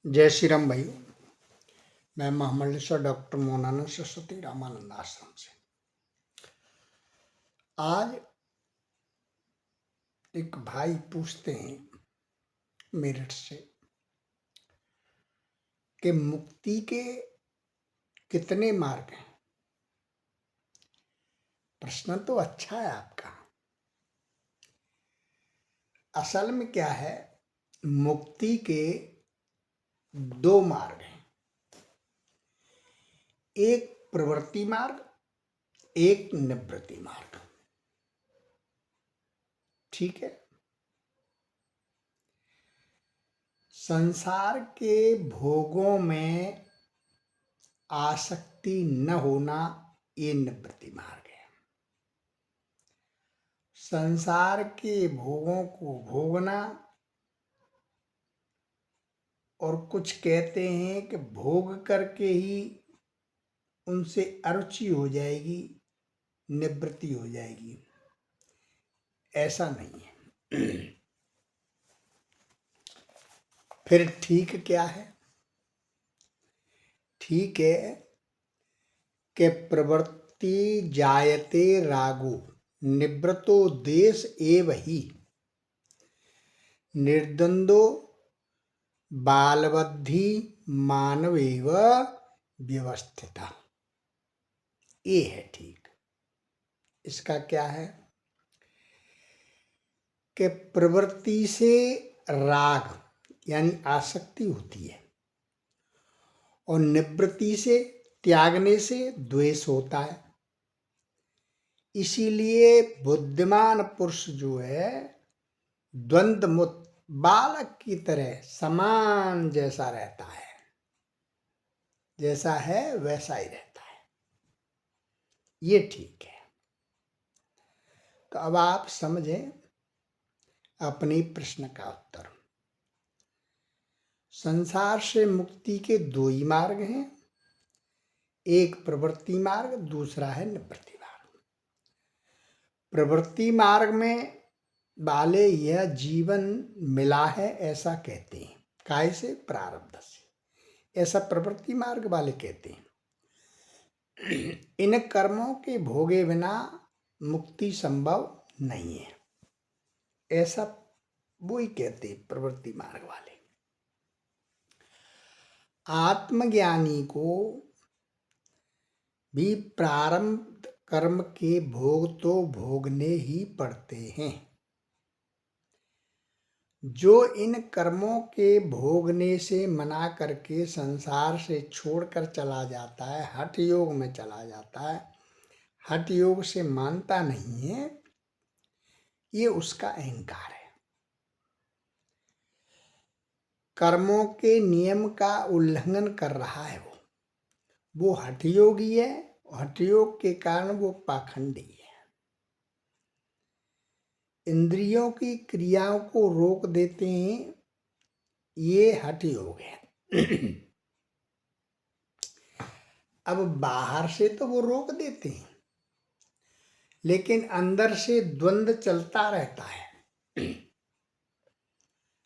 जय श्री राम भाई। मैं महामंडलेश्वर डॉक्टर मोहनानंद सरस्वती रामानंद आश्रम से। आज एक भाई पूछते हैं मेरठ से कि मुक्ति के कितने मार्ग हैं। प्रश्न तो अच्छा है आपका। असल में क्या है, मुक्ति के दो मार्ग हैं, एक प्रवृत्ति मार्ग, एक निवृत्ति मार्ग। ठीक है। संसार के भोगों में आसक्ति न होना, ये निवृत्ति मार्ग है। संसार के भोगों को भोगना, और कुछ कहते हैं कि भोग करके ही उनसे अरुचि हो जाएगी, निवृत्ति हो जाएगी। ऐसा नहीं है। फिर ठीक क्या है? ठीक है कि प्रवृत्ति जायते रागो निवृत्तो देश एव ही निर्द्वंदो बालवद्धि मानवेव व्यवस्थिता। ये है ठीक। इसका क्या है कि प्रवृत्ति से राग यानी आसक्ति होती है, और निवृत्ति से, त्यागने से द्वेष होता है। इसीलिए बुद्धिमान पुरुष जो है द्वंद्व मुक्त बालक की तरह समान जैसा रहता है, जैसा है वैसा ही रहता है। ये ठीक है। तो अब आप समझें अपनी प्रश्न का उत्तर। संसार से मुक्ति के दो ही मार्ग हैं, एक प्रवृत्ति मार्ग, दूसरा है निवृत्ति मार्ग। प्रवृत्ति मार्ग में वाले यह जीवन मिला है ऐसा कहते हैं, काय से? प्रारब्ध से। ऐसा प्रवृत्ति मार्ग वाले कहते हैं। इन कर्मों के भोगे बिना मुक्ति संभव नहीं है, ऐसा वो ही कहते हैं प्रवृत्ति मार्ग वाले। आत्मज्ञानी को भी प्रारब्ध कर्म के भोग तो भोगने ही पड़ते हैं। जो इन कर्मों के भोगने से मना करके संसार से छोड़कर चला जाता है, हठ योग में चला जाता है, हठ योग से मानता नहीं है, ये उसका अहंकार है। कर्मों के नियम का उल्लंघन कर रहा है वो हठ योगी है। हठ योग के कारण वो पाखंडी है। इंद्रियों की क्रियाओं को रोक देते हैं, ये हठ योग है। अब बाहर से तो वो रोक देते हैं, लेकिन अंदर से द्वंद्व चलता रहता है।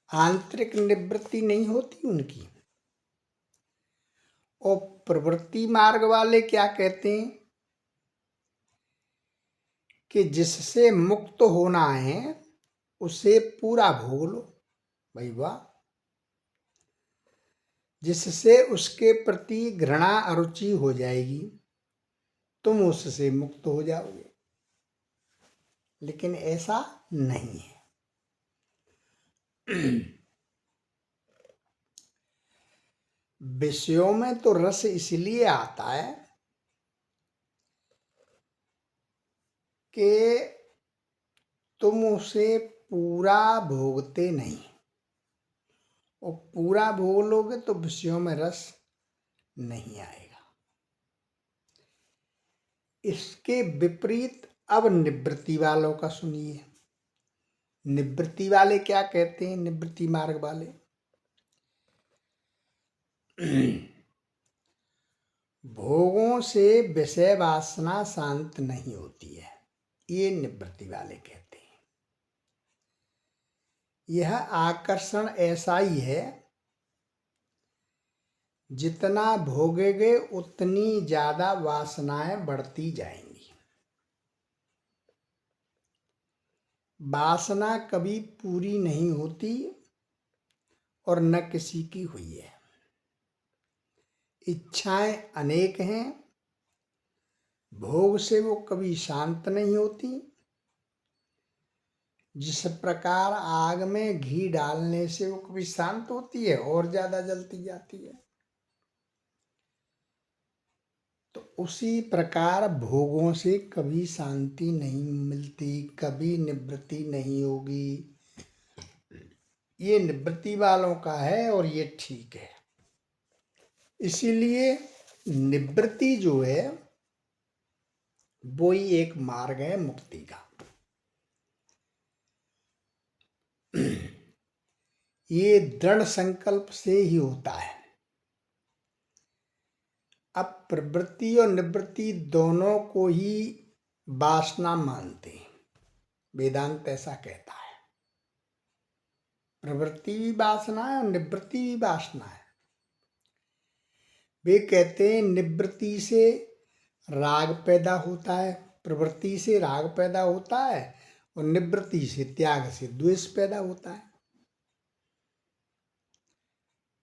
आंतरिक निवृत्ति नहीं होती उनकी। और प्रवृत्ति मार्ग वाले क्या कहते हैं कि जिससे मुक्त होना है उसे पूरा भोग लो। भाई वाह! जिससे उसके प्रति घृणा अरुचि हो जाएगी, तुम उससे मुक्त हो जाओगे। लेकिन ऐसा नहीं है। विषयों में तो रस इसलिए आता है कि तुम उसे पूरा भोगते नहीं, और पूरा भोग लोगे तो विषयों में रस नहीं आएगा। इसके विपरीत अब निवृत्ति वालों का सुनिए। निवृत्ति वाले क्या कहते हैं? निवृत्ति मार्ग वाले भोगों से विषय वासना शांत नहीं होती है, ये निवृत्ति वाले कहते हैं। यह आकर्षण ऐसा ही है जितना भोगेंगे उतनी ज्यादा वासनाएं बढ़ती जाएंगी। वासना कभी पूरी नहीं होती और न किसी की हुई है। इच्छाएं अनेक हैं, भोग से वो कभी शांत नहीं होती। जिस प्रकार आग में घी डालने से वो कभी शांत होती है और ज्यादा जलती जाती है, तो उसी प्रकार भोगों से कभी शांति नहीं मिलती, कभी निवृत्ति नहीं होगी। ये निवृत्ति वालों का है और ये ठीक है। इसीलिए निवृत्ति जो है वो ही एक मार्ग है मुक्ति का। ये दृढ़ संकल्प से ही होता है। अब प्रवृत्ति और निवृत्ति दोनों को ही वासना मानते हैं। वेदांत ऐसा कहता है, प्रवृत्ति भी वासना है और निवृत्ति भी वासना है। वे कहते हैं निवृत्ति से राग पैदा होता है, प्रवृत्ति से राग पैदा होता है और निवृत्ति से, त्याग से द्वेष पैदा होता है।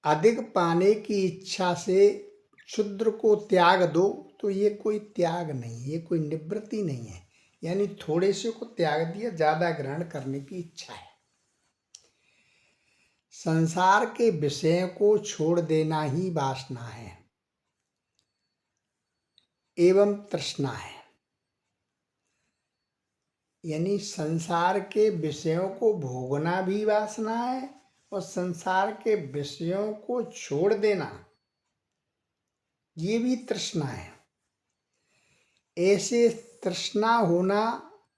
अधिक पाने की इच्छा से क्षुद्र को त्याग दो तो ये कोई त्याग नहीं, ये कोई निवृत्ति नहीं है। यानी थोड़े से को त्याग दिया, ज्यादा ग्रहण करने की इच्छा है। संसार के विषय को छोड़ देना ही वासना है एवं तृष्णा है। यानी संसार के विषयों को भोगना भी वासना है और संसार के विषयों को छोड़ देना ये भी तृष्णा है। ऐसे तृष्णा होना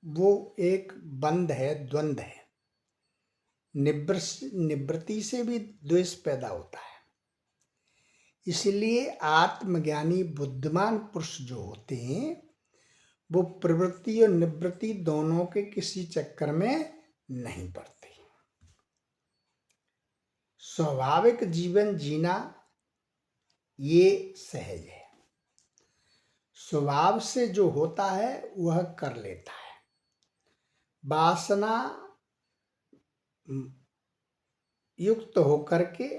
वो एक बंध है, द्वंद है। निवृत्ति से भी द्वेष पैदा होता है। इसलिए आत्मज्ञानी बुद्धिमान पुरुष जो होते हैं वो प्रवृत्ति और निवृत्ति दोनों के किसी चक्कर में नहीं पड़ते। स्वाभाविक जीवन जीना ये सहज है। स्वभाव से जो होता है वह कर लेता है। वासना युक्त होकर के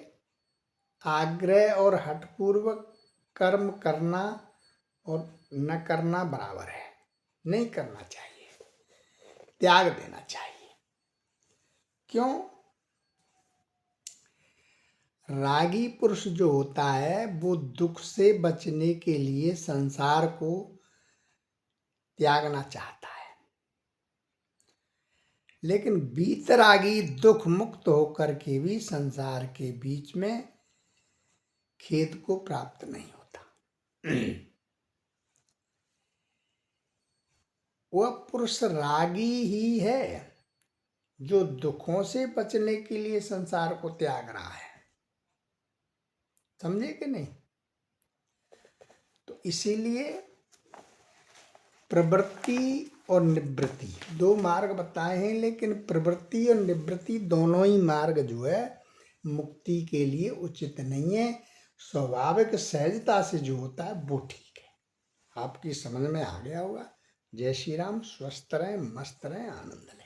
आग्रह और हठपूर्वक कर्म करना और न करना बराबर है। नहीं करना चाहिए, त्याग देना चाहिए। क्यों? रागी पुरुष जो होता है वो दुख से बचने के लिए संसार को त्यागना चाहता है, लेकिन वीतरागी दुख मुक्त होकर के भी संसार के बीच में खेद को प्राप्त नहीं होता। वह पुरुष रागी ही है जो दुखों से बचने के लिए संसार को त्याग रहा है। समझे कि नहीं? तो इसीलिए प्रवृत्ति और निवृत्ति दो मार्ग बताए हैं, लेकिन प्रवृत्ति और निवृत्ति दोनों ही मार्ग जो है मुक्ति के लिए उचित नहीं है। स्वाभाविक सहजता से जो होता है वो ठीक है। आपकी समझ में आ गया होगा। जय श्री राम। स्वस्थ रहें, मस्त रहें, आनंद लें।